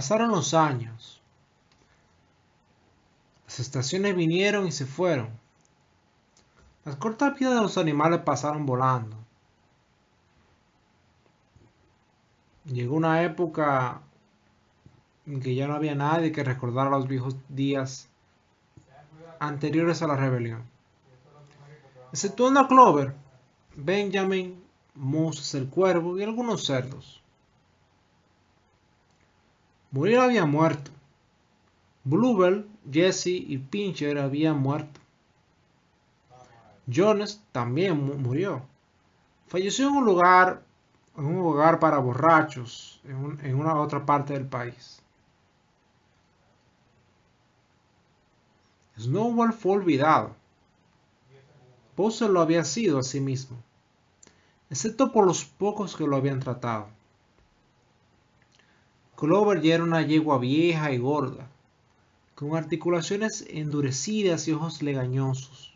Pasaron los años. Las estaciones vinieron y se fueron. Las cortas vidas de los animales pasaron volando. Llegó una época en que ya no había nadie que recordara los viejos días anteriores a la rebelión. Exceptuando a Clover, Benjamin, Moses el cuervo y algunos cerdos. Muriel había muerto. Bluebell, Jesse y Pincher habían muerto. Jones también murió. Falleció en un hogar para borrachos en una otra parte del país. Snowball fue olvidado. Bowser lo había sido a sí mismo, excepto por los pocos que lo habían tratado. Clover ya era una yegua vieja y gorda, con articulaciones endurecidas y ojos legañosos.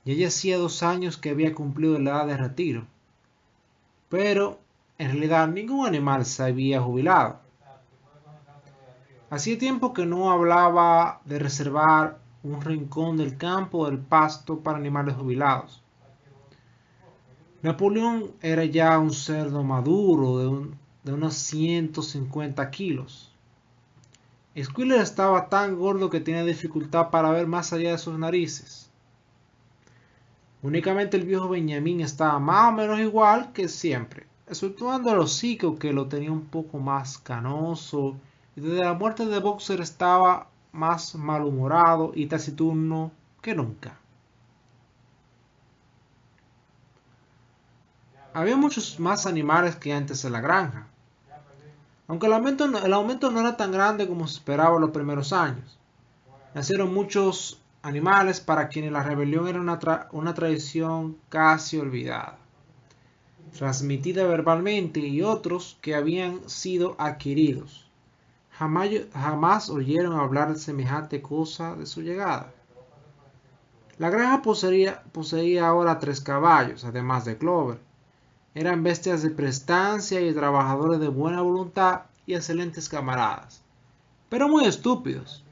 Ya hacía 2 años que había cumplido la edad de retiro, pero en realidad ningún animal se había jubilado. Hacía tiempo que no hablaba de reservar un rincón del campo o del pasto para animales jubilados. Napoleón era ya un cerdo maduro de unos 150 kilos. Squealer estaba tan gordo que tenía dificultad para ver más allá de sus narices. Únicamente el viejo Benjamín estaba más o menos igual que siempre, exceptuando el hocico que lo tenía un poco más canoso, y desde la muerte de Boxer estaba más malhumorado y taciturno que nunca. Había muchos más animales que antes en la granja, aunque el aumento no era tan grande como se esperaba en los primeros años. Nacieron muchos animales para quienes la rebelión era una tradición casi olvidada, transmitida verbalmente, y otros que habían sido adquiridos. Jamás oyeron hablar de semejante cosa de su llegada. La granja poseía ahora 3 caballos, además de Clover. Eran bestias de prestancia y trabajadores de buena voluntad y excelentes camaradas, pero muy estúpidos.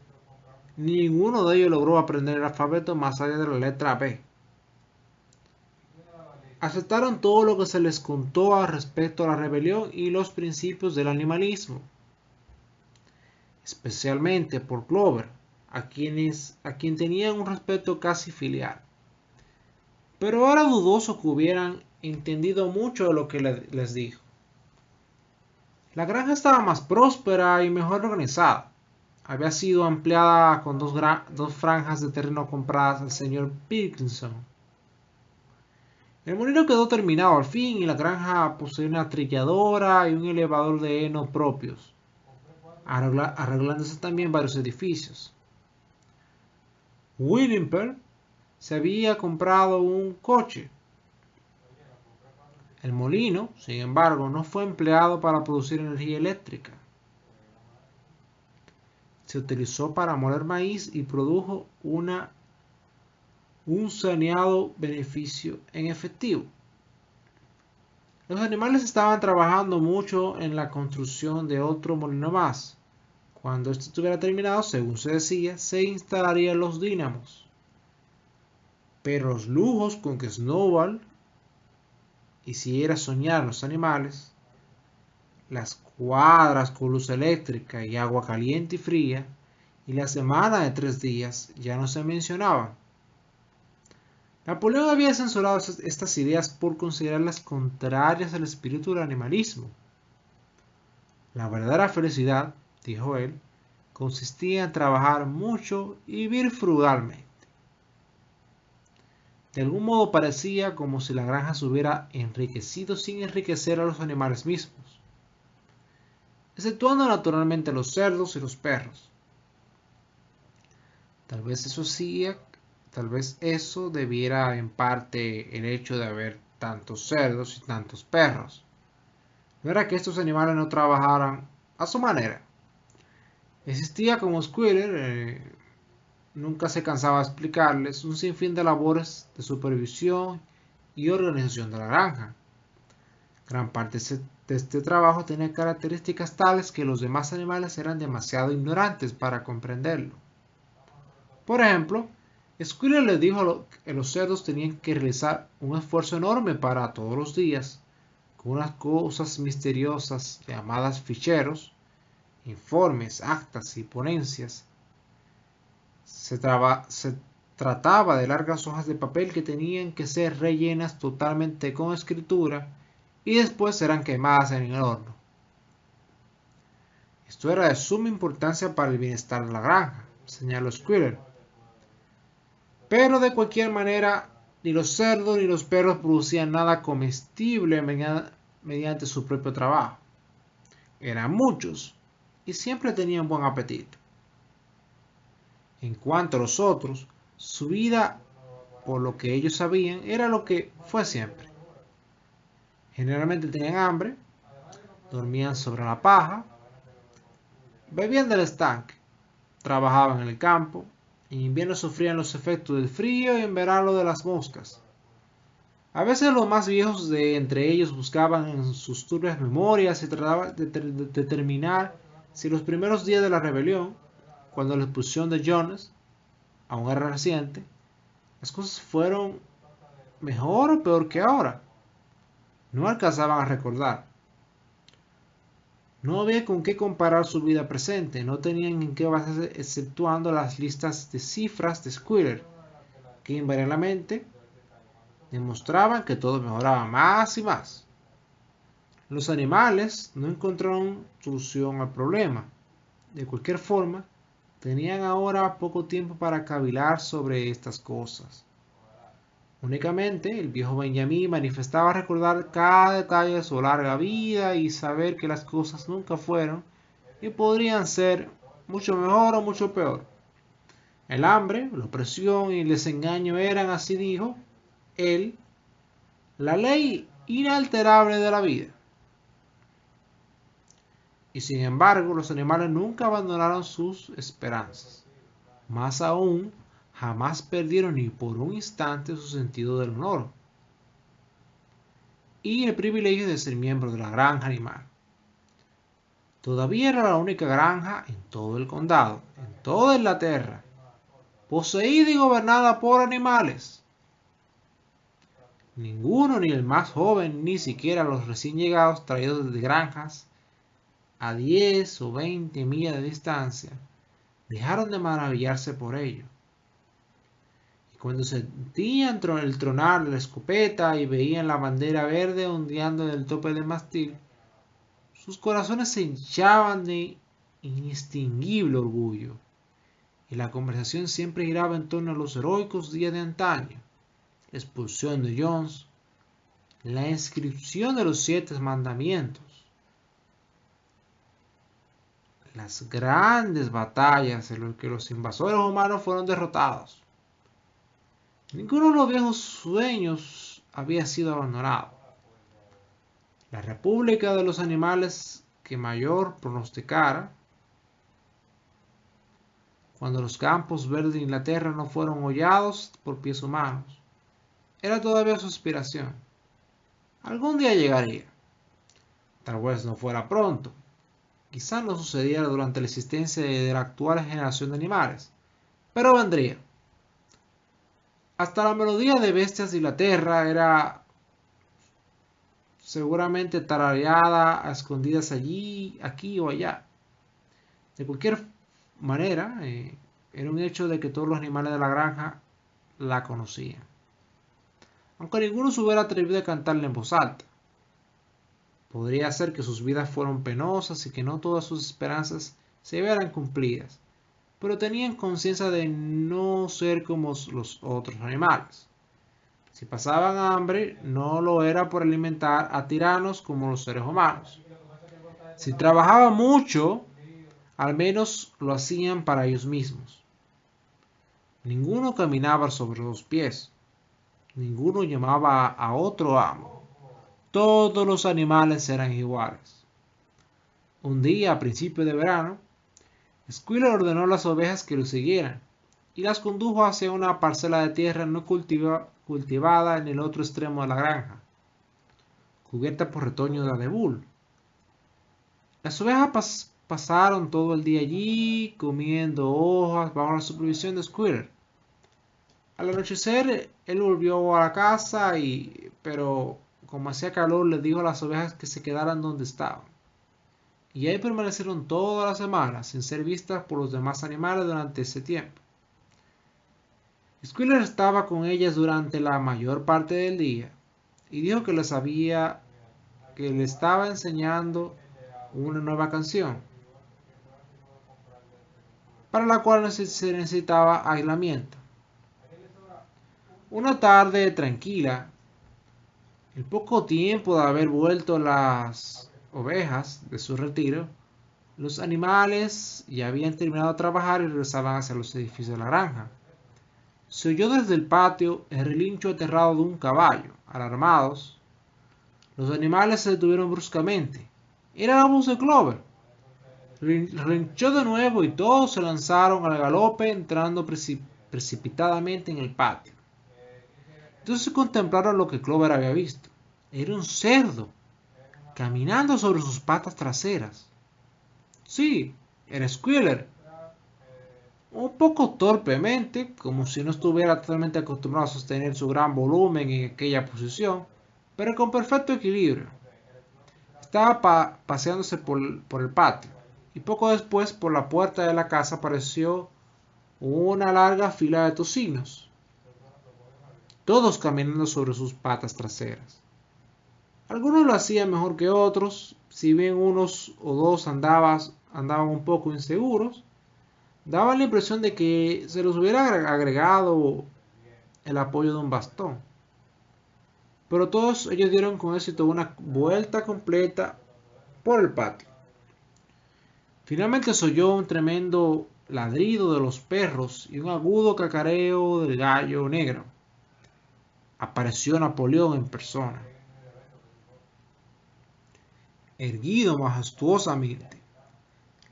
Ninguno de ellos logró aprender el alfabeto más allá de la letra B. Aceptaron todo lo que se les contó respecto a la rebelión y los principios del animalismo, especialmente por Clover, a quien tenían un respeto casi filial. Pero era dudoso que hubieran entendido mucho de lo que les dijo. La granja estaba más próspera y mejor organizada. Había sido ampliada con dos franjas de terreno compradas al señor Parkinson. El molino quedó terminado al fin y la granja poseía una trilladora y un elevador de heno propios, arreglándose también varios edificios. Willimper se había comprado un coche. El molino, sin embargo, no fue empleado para producir energía eléctrica. Se utilizó para moler maíz y produjo un saneado beneficio en efectivo. Los animales estaban trabajando mucho en la construcción de otro molino más. Cuando este estuviera terminado, según se decía, se instalarían los dínamos. Pero los lujos con que Snowball hiciera soñar a los animales, las cuadras con luz eléctrica y agua caliente y fría, y la semana de 3 días ya no se mencionaban. Napoleón había censurado estas ideas por considerarlas contrarias al espíritu del animalismo. La verdadera felicidad, dijo él, consistía en trabajar mucho y vivir frugalmente. De algún modo parecía como si la granja se hubiera enriquecido sin enriquecer a los animales mismos, exceptuando naturalmente los cerdos y los perros. Tal vez eso debiera en parte el hecho de haber tantos cerdos y tantos perros. No era que estos animales no trabajaran a su manera. Existía, como Squealer nunca se cansaba de explicarles, un sinfín de labores de supervisión y organización de la granja. Gran parte de de este trabajo tenía características tales que los demás animales eran demasiado ignorantes para comprenderlo. Por ejemplo, Squirrel le dijo que los cerdos tenían que realizar un esfuerzo enorme para todos los días, con unas cosas misteriosas llamadas ficheros, informes, actas y ponencias. Se trataba de largas hojas de papel que tenían que ser rellenas totalmente con escritura y después serán quemadas en el horno. Esto era de suma importancia para el bienestar de la granja, señaló Squirrel. Pero de cualquier manera, ni los cerdos ni los perros producían nada comestible mediante su propio trabajo. Eran muchos y siempre tenían buen apetito. En cuanto a los otros, su vida, por lo que ellos sabían, era lo que fue siempre. Generalmente tenían hambre, dormían sobre la paja, bebían del estanque, trabajaban en el campo, en invierno sufrían los efectos del frío y en verano de las moscas. A veces los más viejos de entre ellos buscaban en sus turbias memorias y trataban de determinar si los primeros días de la rebelión, cuando la expulsión de Jones, aún era reciente, las cosas fueron mejor o peor que ahora. No alcanzaban a recordar. No había con qué comparar su vida presente, no tenían en qué basarse exceptuando las listas de cifras de Squirrel, que invariablemente demostraban que todo mejoraba más y más. Los animales no encontraron solución al problema. De cualquier forma, tenían ahora poco tiempo para cavilar sobre estas cosas. Únicamente el viejo Benjamín manifestaba recordar cada detalle de su larga vida y saber que las cosas nunca fueron y podrían ser mucho mejor o mucho peor. El hambre, la opresión y el desengaño eran, así dijo él, la ley inalterable de la vida. Y sin embargo, los animales nunca abandonaron sus esperanzas. Más aún, jamás perdieron ni por un instante su sentido del honor y el privilegio de ser miembro de la granja animal. Todavía era la única granja en todo el condado, en toda Inglaterra, poseída y gobernada por animales. Ninguno, ni el más joven, ni siquiera los recién llegados traídos desde granjas a 10 o 20 millas de distancia, dejaron de maravillarse por ello. Y cuando sentían el tronar de la escopeta y veían la bandera verde ondeando en el tope del mástil, sus corazones se hinchaban de inextinguible orgullo, y la conversación siempre giraba en torno a los heroicos días de antaño, la expulsión de Jones, la inscripción de los 7 mandamientos, las grandes batallas en las que los invasores humanos fueron derrotados. Ninguno de los viejos sueños había sido abandonado. La república de los animales que mayor pronosticara, cuando los campos verdes de Inglaterra no fueron hollados por pies humanos, era todavía su aspiración. Algún día llegaría. Tal vez no fuera pronto. Quizá no sucediera durante la existencia de la actual generación de animales, pero vendría. Hasta la melodía de bestias de Inglaterra era seguramente tarareada a escondidas allí, aquí o allá. De cualquier manera, era un hecho de que todos los animales de la granja la conocían, aunque ninguno se hubiera atrevido a cantarla en voz alta. Podría ser que sus vidas fueron penosas y que no todas sus esperanzas se vieran cumplidas, pero tenían conciencia de no ser como los otros animales. Si pasaban hambre, no lo era por alimentar a tiranos como los seres humanos. Si trabajaban mucho, al menos lo hacían para ellos mismos. Ninguno caminaba sobre 2 pies. Ninguno llamaba a otro amo. Todos los animales eran iguales. Un día, a principios de verano, Squirrel ordenó a las ovejas que lo siguieran y las condujo hacia una parcela de tierra no cultivada en el otro extremo de la granja, cubierta por retoños de abedul, Las ovejas pasaron todo el día allí, comiendo hojas bajo la supervisión de Squirrel. Al anochecer, él volvió a la casa pero como hacía calor, le dijo a las ovejas que se quedaran donde estaban. Y ahí permanecieron toda la semana, sin ser vistas por los demás animales durante ese tiempo. Squirrel estaba con ellas durante la mayor parte del día, y dijo que le estaba enseñando una nueva canción, para la cual se necesitaba aislamiento. Una tarde tranquila, el poco tiempo de haber vuelto las ovejas de su retiro, los animales ya habían terminado de trabajar y regresaban hacia los edificios de la granja. Se oyó desde el patio el relincho aterrado de un caballo. Alarmados, los animales se detuvieron bruscamente. Era la voz de Clover. Relinchó de nuevo y todos se lanzaron al galope, entrando precipitadamente en el patio. Entonces contemplaron lo que Clover había visto. Era un cerdo, caminando sobre sus patas traseras. Sí, era Squealer. Un poco torpemente, como si no estuviera totalmente acostumbrado a sostener su gran volumen en aquella posición, pero con perfecto equilibrio. Estaba paseándose por el patio, y poco después por la puerta de la casa apareció una larga fila de tocinos, todos caminando sobre sus patas traseras. Algunos lo hacían mejor que otros, si bien unos o dos andaban un poco inseguros, daba la impresión de que se les hubiera agregado el apoyo de un bastón. Pero todos ellos dieron con éxito una vuelta completa por el patio. Finalmente se oyó un tremendo ladrido de los perros y un agudo cacareo del gallo negro. Apareció Napoleón en persona, erguido majestuosamente,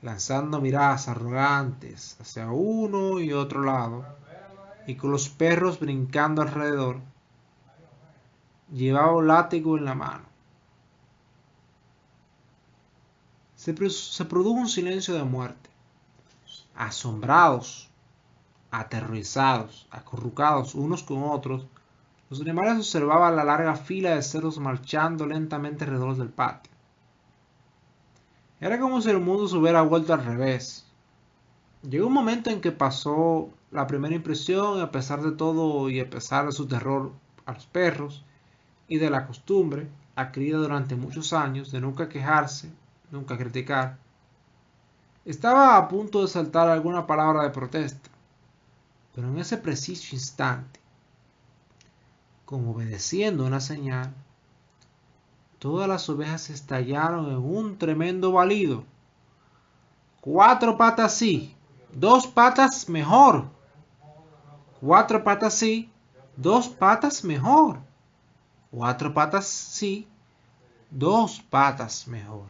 lanzando miradas arrogantes hacia uno y otro lado, y con los perros brincando alrededor. Llevaba un látigo en la mano. Se produjo un silencio de muerte. Asombrados, aterrorizados, acurrucados unos con otros, los animales observaban la larga fila de cerdos marchando lentamente alrededor del patio. Era como si el mundo se hubiera vuelto al revés. Llegó un momento en que pasó la primera impresión, y a pesar de todo y a pesar de su terror a los perros y de la costumbre adquirida durante muchos años de nunca quejarse, nunca criticar, estaba a punto de saltar alguna palabra de protesta, pero en ese preciso instante, como obedeciendo una señal, todas las ovejas estallaron en un tremendo balido. Cuatro patas sí, dos patas mejor. Cuatro patas sí, dos patas mejor. Cuatro patas sí, dos patas mejor.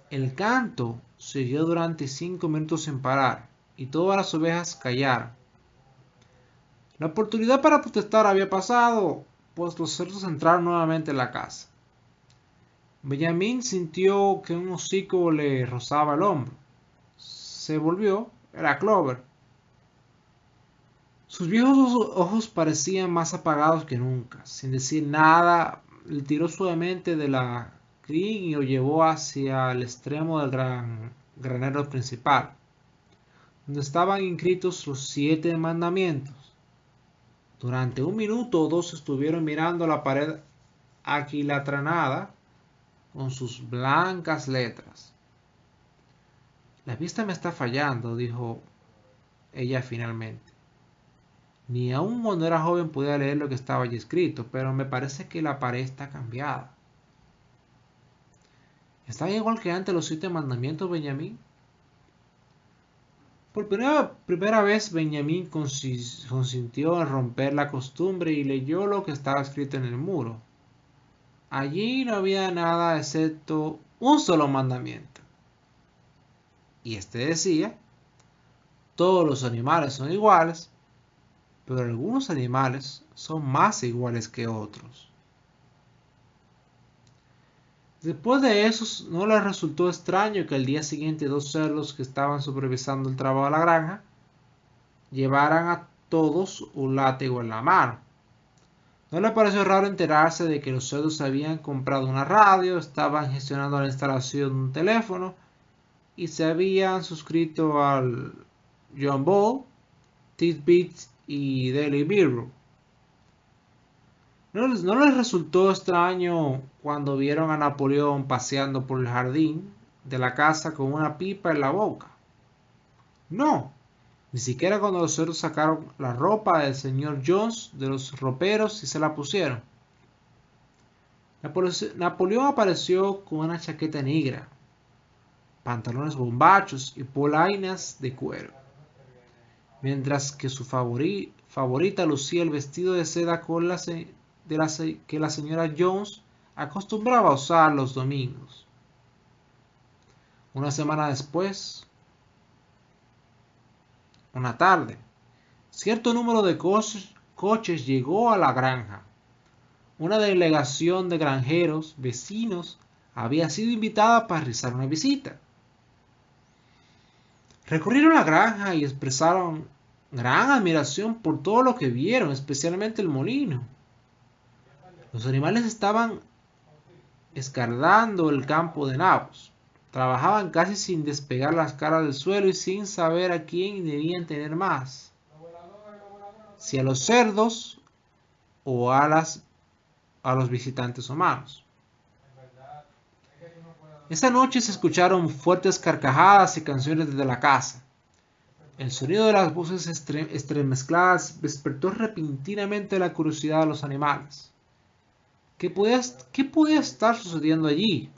El canto siguió durante 5 minutos sin parar, y todas las ovejas callaron. La oportunidad para protestar había pasado, pues los cerdos entraron nuevamente en la casa. Benjamín sintió que un hocico le rozaba el hombro. Se volvió, era Clover. Sus viejos ojos parecían más apagados que nunca. Sin decir nada, le tiró suavemente de la crin y lo llevó hacia el extremo del granero principal, donde estaban inscritos los 7 mandamientos. Durante 1 minuto o dos estuvieron mirando la pared aquilatranada con sus blancas letras. La vista me está fallando, dijo ella finalmente. Ni aun cuando era joven podía leer lo que estaba allí escrito, pero me parece que la pared está cambiada. ¿Están igual que antes los 7 mandamientos, Benjamín? Por primera vez Benjamín consintió en romper la costumbre y leyó lo que estaba escrito en el muro. Allí no había nada excepto un solo mandamiento. Y este decía: todos los animales son iguales, pero algunos animales son más iguales que otros. Después de eso, no les resultó extraño que al día siguiente dos cerdos que estaban supervisando el trabajo de la granja llevaran a todos un látigo en la mano. No le pareció raro enterarse de que los cerdos habían comprado una radio, estaban gestionando la instalación de un teléfono y se habían suscrito al John Ball, Tidbits y Daily Mirror. No les resultó extraño cuando vieron a Napoleón paseando por el jardín de la casa con una pipa en la boca. No, ni siquiera cuando los cerdos sacaron la ropa del señor Jones de los roperos y se la pusieron. Napoleón apareció con una chaqueta negra, pantalones bombachos y polainas de cuero, mientras que su favorita lucía el vestido de seda que la señora Jones acostumbraba a usar los domingos. Una semana después, una tarde, cierto número de coches llegó a la granja. Una delegación de granjeros vecinos había sido invitada para realizar una visita. Recorrieron la granja y expresaron gran admiración por todo lo que vieron, especialmente el molino. Los animales estaban escardando el campo de nabos. Trabajaban casi sin despegar las caras del suelo y sin saber a quién debían tener más, si a los cerdos o a los visitantes humanos. Esa noche se escucharon fuertes carcajadas y canciones desde la casa. El sonido de las voces entremezcladas despertó repentinamente la curiosidad de los animales. ¿Qué podía estar sucediendo allí,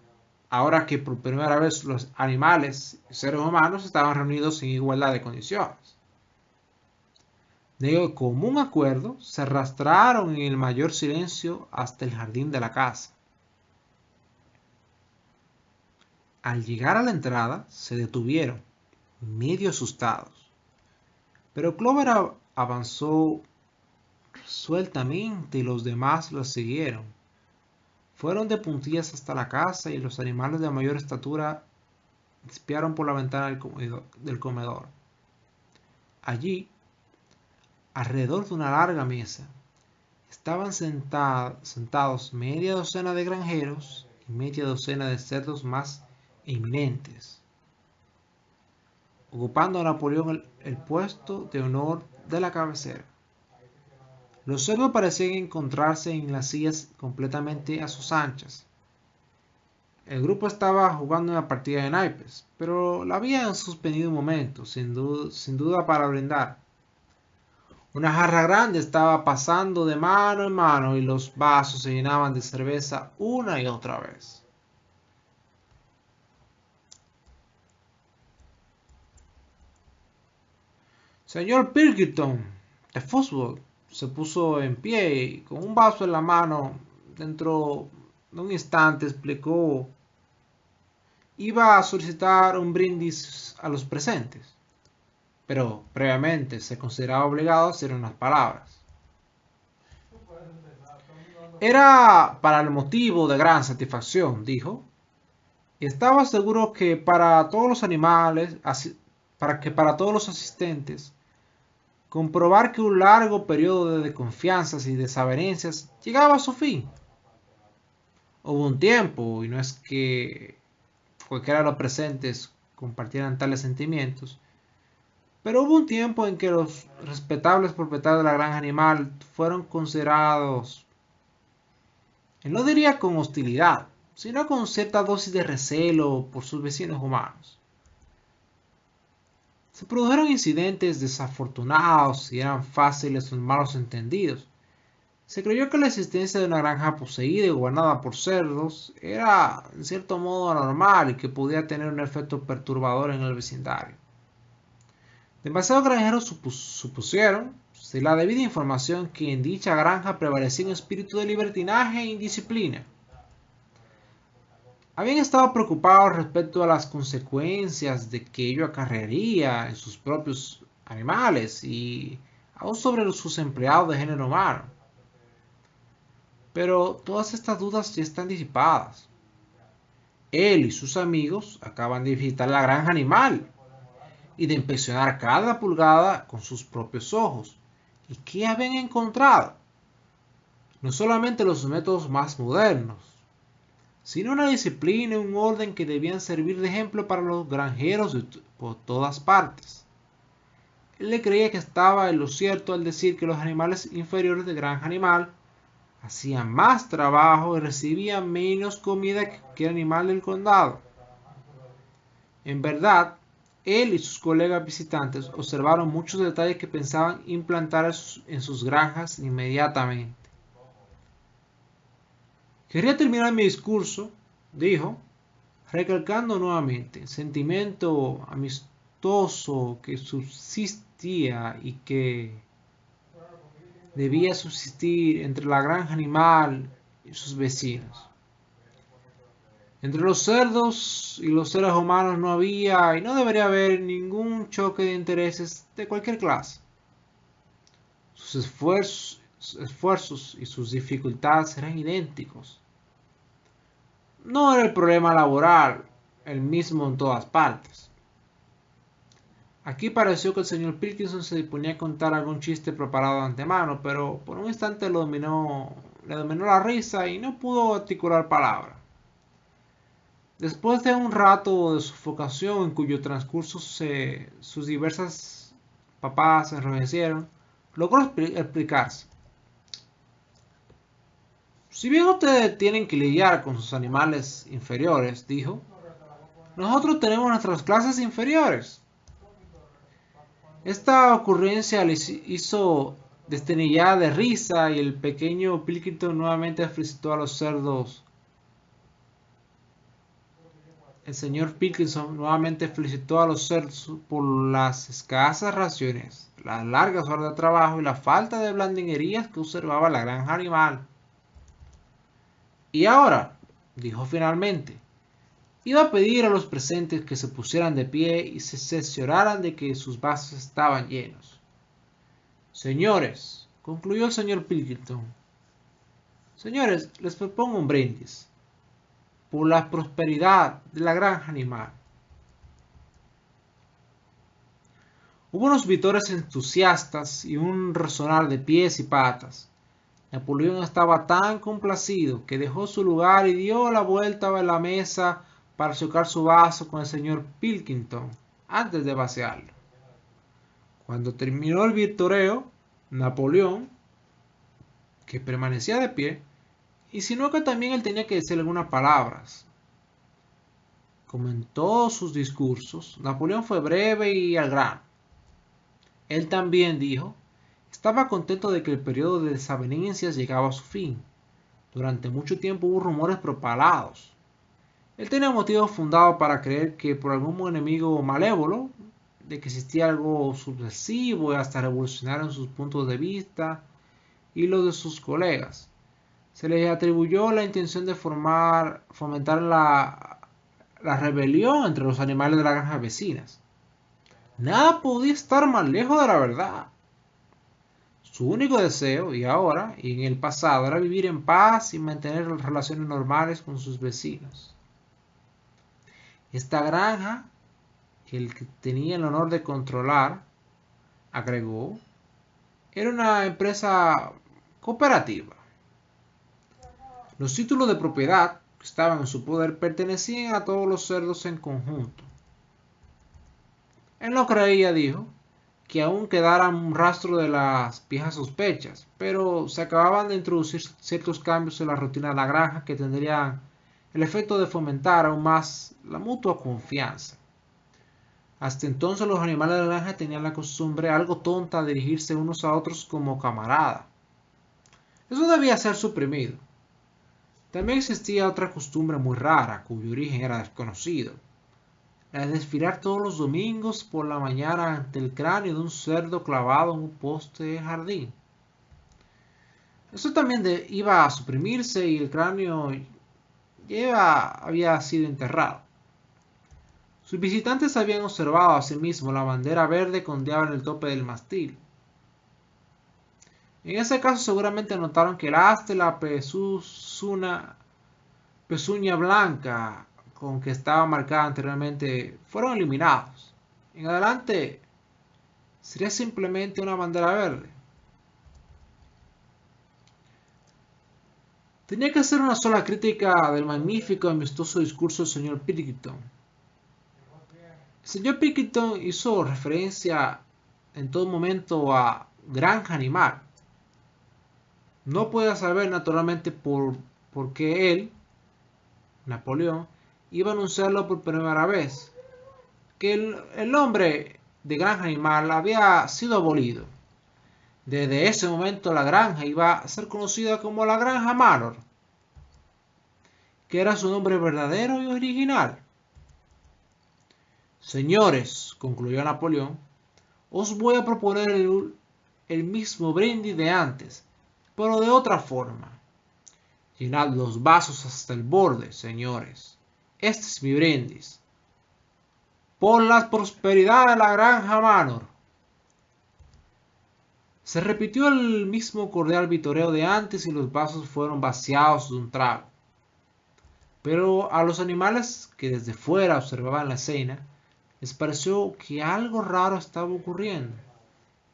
ahora que por primera vez los animales y seres humanos estaban reunidos en igualdad de condiciones? De común acuerdo, se arrastraron en el mayor silencio hasta el jardín de la casa. Al llegar a la entrada, se detuvieron, medio asustados. Pero Clover avanzó resueltamente y los demás la siguieron. Fueron de puntillas hasta la casa y los animales de mayor estatura espiaron por la ventana del comedor. Allí, alrededor de una larga mesa, estaban sentados media docena de granjeros y media docena de cerdos más eminentes, ocupando a Napoleón el puesto de honor de la cabecera. Los cerdos parecían encontrarse en las sillas completamente a sus anchas. El grupo estaba jugando una partida de naipes, pero la habían suspendido un momento, sin duda para brindar. Una jarra grande estaba pasando de mano en mano y los vasos se llenaban de cerveza una y otra vez. Señor Pilkington, de fútbol, se puso en pie y con un vaso en la mano, dentro de un instante explicó, iba a solicitar un brindis a los presentes, pero previamente se consideraba obligado a hacer unas palabras. Era para el motivo de gran satisfacción, dijo, y estaba seguro que para todos los animales, para todos los asistentes, comprobar que un largo periodo de desconfianzas y desavenencias llegaba a su fin. Hubo un tiempo, y no es que cualquiera de los presentes compartieran tales sentimientos, pero hubo un tiempo en que los respetables propietarios de la granja animal fueron considerados, y no diría con hostilidad, sino con cierta dosis de recelo por sus vecinos humanos. Se produjeron incidentes desafortunados y eran fáciles los malos entendidos. Se creyó que la existencia de una granja poseída y gobernada por cerdos era en cierto modo anormal y que podía tener un efecto perturbador en el vecindario. Demasiados granjeros supusieron, sin la debida información, que en dicha granja prevalecía un espíritu de libertinaje e indisciplina. Habían estado preocupados respecto a las consecuencias de que ello acarrearía en sus propios animales y aún sobre sus empleados de género humano. Pero todas estas dudas ya están disipadas. Él y sus amigos acaban de visitar la granja animal y de inspeccionar cada pulgada con sus propios ojos. ¿Y qué habían encontrado? No solamente los métodos más modernos, sino una disciplina y un orden que debían servir de ejemplo para los granjeros por todas partes. Él le creía que estaba en lo cierto al decir que los animales inferiores de granja animal hacían más trabajo y recibían menos comida que el animal del condado. En verdad, él y sus colegas visitantes observaron muchos detalles que pensaban implantar en sus granjas inmediatamente. Quería terminar mi discurso, dijo, recalcando nuevamente el sentimiento amistoso que subsistía y que debía subsistir entre la granja animal y sus vecinos. Entre los cerdos y los seres humanos no había y no debería haber ningún choque de intereses de cualquier clase. Sus esfuerzos y sus dificultades eran idénticos. No era el problema laboral el mismo en todas partes. Aquí pareció que el señor Pilkington se disponía a contar algún chiste preparado de antemano, pero por un instante le dominó la risa y no pudo articular palabra. Después de un rato de sufocación en cuyo transcurso sus diversas papadas se enrojecieron, logró explicarse. Si bien ustedes tienen que lidiar con sus animales inferiores, dijo, nosotros tenemos nuestras clases inferiores. Esta ocurrencia les hizo destenillar de risa y el pequeño Pilkington nuevamente felicitó a los cerdos. El señor Pilkington nuevamente felicitó a los cerdos por las escasas raciones, las largas horas de trabajo y la falta de blandinerías que observaba la granja animal. Y ahora, dijo finalmente, iba a pedir a los presentes que se pusieran de pie y se cercioraran de que sus vasos estaban llenos. Señores, concluyó el señor Pilkington, señores, les propongo un brindis por la prosperidad de la granja animal. Hubo unos vítores entusiastas y un resonar de pies y patas. Napoleón estaba tan complacido que dejó su lugar y dio la vuelta a la mesa para chocar su vaso con el señor Pilkington antes de vaciarlo. Cuando terminó el vitoreo, Napoleón, que permanecía de pie, insinuó que también él tenía que decir algunas palabras. Como en todos sus discursos, Napoleón fue breve y al grano. Él también dijo, estaba contento de que el periodo de desavenencias llegaba a su fin. Durante mucho tiempo hubo rumores propalados. Él tenía motivos fundados para creer que por algún enemigo malévolo, de que existía algo subversivo y hasta revolucionario en sus puntos de vista y los de sus colegas. Se les atribuyó la intención de fomentar la rebelión entre los animales de las granjas vecinas. Nada podía estar más lejos de la verdad. Su único deseo, y ahora, y en el pasado, era vivir en paz y mantener relaciones normales con sus vecinos. Esta granja, que él tenía el honor de controlar, agregó, era una empresa cooperativa. Los títulos de propiedad que estaban en su poder pertenecían a todos los cerdos en conjunto. Él no creía, dijo, que aún quedara un rastro de las viejas sospechas, pero se acababan de introducir ciertos cambios en la rutina de la granja que tendrían el efecto de fomentar aún más la mutua confianza. Hasta entonces los animales de la granja tenían la costumbre algo tonta de dirigirse unos a otros como camarada. Eso debía ser suprimido. También existía otra costumbre muy rara, cuyo origen era desconocido, la de desfilar todos los domingos por la mañana ante el cráneo de un cerdo clavado en un poste de jardín. Eso también iba a suprimirse y el cráneo ya había sido enterrado. Sus visitantes habían observado asimismo la bandera verde que ondeaba en el tope del mástil. En ese caso seguramente notaron que el asta y la pezuña blanca con que estaba marcada anteriormente fueron eliminados. En adelante sería simplemente una bandera verde. Tenía que hacer una sola crítica del magnífico y amistoso discurso del señor Pilkington. El señor Pilkington hizo referencia en todo momento a granja animal. No podía saber naturalmente por qué él, Napoleón, iba a anunciarlo por primera vez, que el nombre de granja animal había sido abolido. Desde ese momento la granja iba a ser conocida como la Granja Manor, que era su nombre verdadero y original. Señores, concluyó Napoleón, os voy a proponer el mismo brindis de antes, pero de otra forma. Llenad los vasos hasta el borde, señores. Este es mi brindis. Por la prosperidad de la Granja Manor. Se repitió el mismo cordial vitoreo de antes y los vasos fueron vaciados de un trago. Pero a los animales que desde fuera observaban la escena, les pareció que algo raro estaba ocurriendo.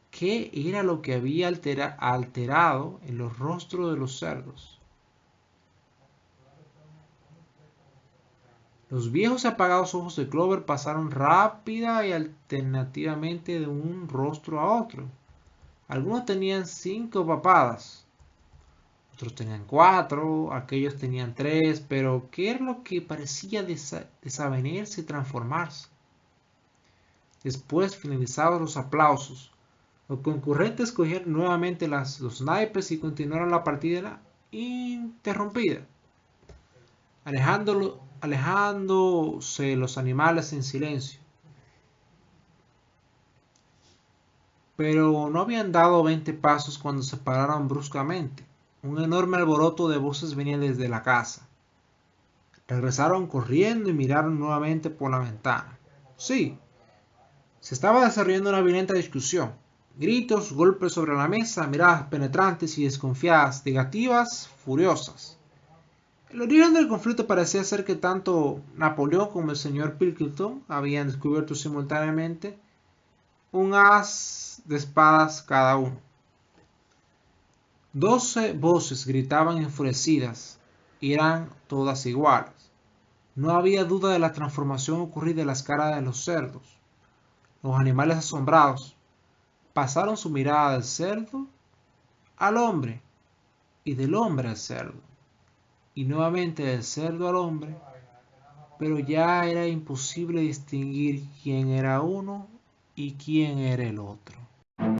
¿Qué era lo que había alterado en los rostros de los cerdos? Los viejos y apagados ojos de Clover pasaron rápida y alternativamente de un rostro a otro. Algunos tenían 5 papadas, otros tenían 4, aquellos tenían 3, pero ¿qué era lo que parecía desavenirse y transformarse? Después, finalizados los aplausos, los concurrentes cogieron nuevamente los naipes y continuaron la partida interrumpida, alejándose los animales en silencio. Pero no habían dado 20 pasos cuando se pararon bruscamente. Un enorme alboroto de voces venía desde la casa. Regresaron corriendo y miraron nuevamente por la ventana. Sí, se estaba desarrollando una violenta discusión. Gritos, golpes sobre la mesa, miradas penetrantes y desconfiadas, negativas, furiosas. El origen del conflicto parecía ser que tanto Napoleón como el señor Pilkington habían descubierto simultáneamente un as de espadas cada uno. 12 voces gritaban enfurecidas y eran todas iguales. No había duda de la transformación ocurrida en las caras de los cerdos. Los animales asombrados pasaron su mirada del cerdo al hombre y del hombre al cerdo y nuevamente del cerdo al hombre, pero ya era imposible distinguir quién era uno y quién era el otro.